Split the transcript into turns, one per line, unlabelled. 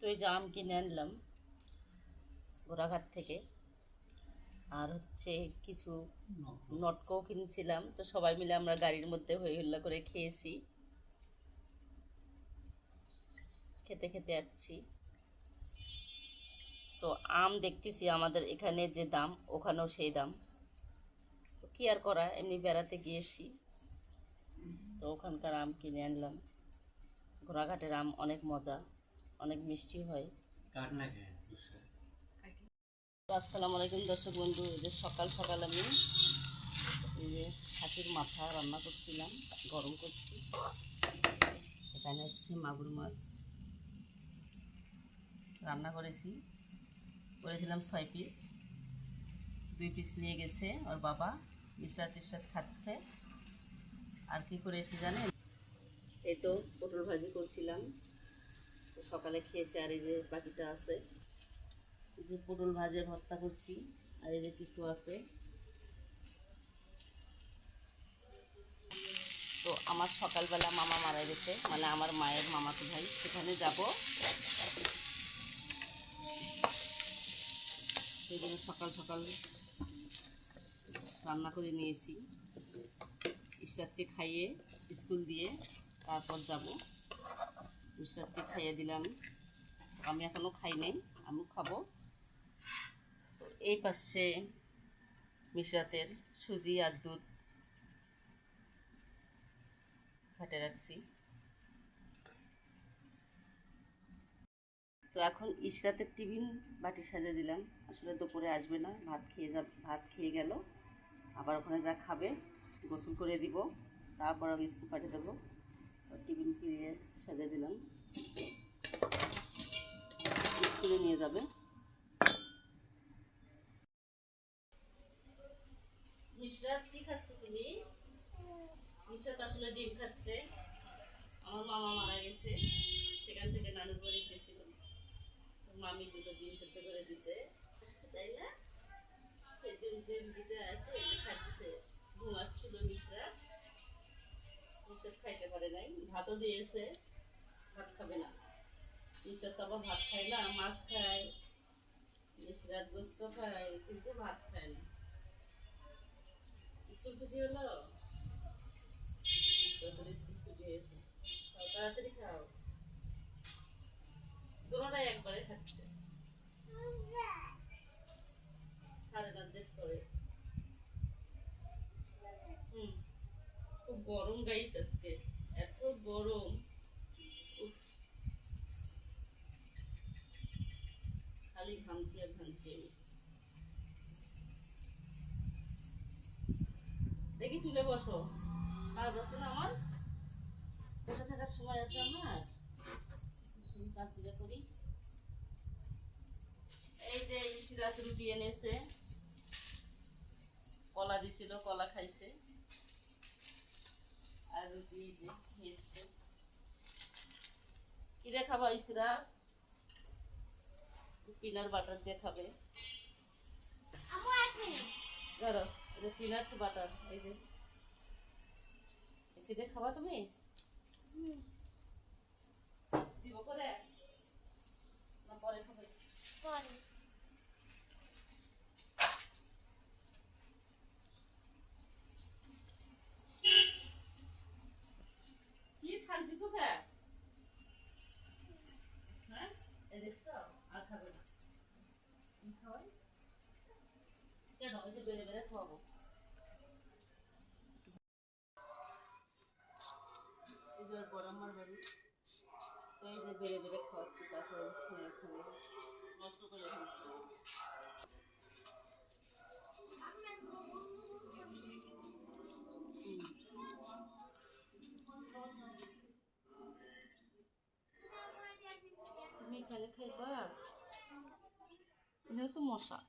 তো এই যে আম কিনে আনলাম ঘোড়াঘাট থেকে, আর হচ্ছে কিছু নটকও কিনেছিলাম। তো সবাই মিলে আমরা গাড়ির মধ্যে হই হুল্লা করে খেয়েছি, খেতে খেতে যাচ্ছি। তো আম দেখতেছি আমাদের এখানে যে দাম ওখানেও সেই দাম, তো কী আর করা, এমনি বেড়াতে গিয়েছি তো ওখানকার আম কিনে আনলাম। ঘোড়াঘাটের আম অনেক মজা, অনেক মিষ্টি হয়। তো আসসালামু আলাইকুম দর্শক বন্ধু, এই যে সকাল সকাল আমি এই যে খাসির মাথা রান্না করছিলাম, গরম করছি। এখানে হচ্ছে মাগুর মাছ রান্না করেছিলাম 6 পিস, 2 পিস নিয়ে গেছে ওর বাবা, মিষ্টার টিস্টার খাচ্ছে। আর কি করেছি জানেন, এই তো পটল ভাজি করছিলাম, তো সকালে খেয়েছে। আর এই যে বাকিটা আছে, যে পটল ভাজে ভর্তা করছি, আর এই যে কিছু আছে। তো আমার সকালবেলা মামা মারা গেছে, মানে আমার মায়ের মামাতো ভাই, সেখানে যাব। সেই জন্য সকাল সকাল রান্না করে নিয়েছি, ইশরাতকে খাইয়ে স্কুল দিয়ে তারপর যাব। ইশরাতকে খাইয়ে দিলাম, আমি এখনও খাই নাই, আমি খাবো। তো এই পাশে মিশরাতের সুজি আর দুধ ঘাটে রাখছি। তো এখন ইশরাতের টিফিন বাটি সাজিয়ে দিলাম, আসলে দুপুরে আসবে না, ভাত খেয়ে গেল, আবার ওখানে যা খাবে গোসল করে দিব, তারপর আমি স্কুল পাঠিয়ে দেবো। টিফিন ফিরিয়ে সাজিয়ে দিলাম, স্কুলে নিয়ে যাবে। মিশরাত কি খাচ্ছ তুমি? মিশরাত আসলে ডিম খাচ্ছে। আমার মামা মারা গেছে, সেখান থেকে নানুর বাড়ি গেছিল, মামি দুটো ডিম সেদ্ধ করে দিছে, তাই না? সেই ডিম দিতে আসে খাচ্ছে, ঘুমাচ্ছিল মিশরাত। মিশরাত খাইতে পারে নাই, ভাতও দিয়েছে, ভাত খাবে না। মিশরাত তো আবার ভাত খায় না, মাছ খায়, মিশরাত গোস্ত খায়, কিন্তু ভাত খায় না। স্কুল ছুটি হলো, স্কুল ছুটি হয়েছে, তাড়াতাড়ি খাও। দুটোটাই একবারে খাচ্ছে, সাড়ে 9 করে। খুব গরম গাইস আজকে, এত গরম, খালি ঘামছি আর ঘামছি আমি। দেখি তুলে বসো, কাজ আছে না আমার, বসে থাকার সময় আছে আমার, কাজগুলো করি। এই যে ইশরাত রুটি এনেছে, কলা দিছিল, কলা খাইছে, আর রুটি যে খেয়েছে। কি দিয়ে খাবা ইশরাত? পিনাট বাটার দিয়ে খাবে। ধরো, এই যে পিনাট বাটার, এই যে কি দিয়ে খাবা তুমি? দিব করে না পরে খাবে? পরে। কি খাইতেছো কে? হ্যাঁ, এই দেখছো, আর খাবে না। খাওয়াই কেন, ওই যে বেড়ে বেড়ে খাওয়াবো। এই যে বড় আমার বাড়ি, তো এই যে বেড়ে বেড়ে খাওয়াচ্ছি, তাছাড়া স্ন্যাক্স আমি নষ্ট করে ফেলছি। তুমি এখানে খাইবা, এখানে তো মশা।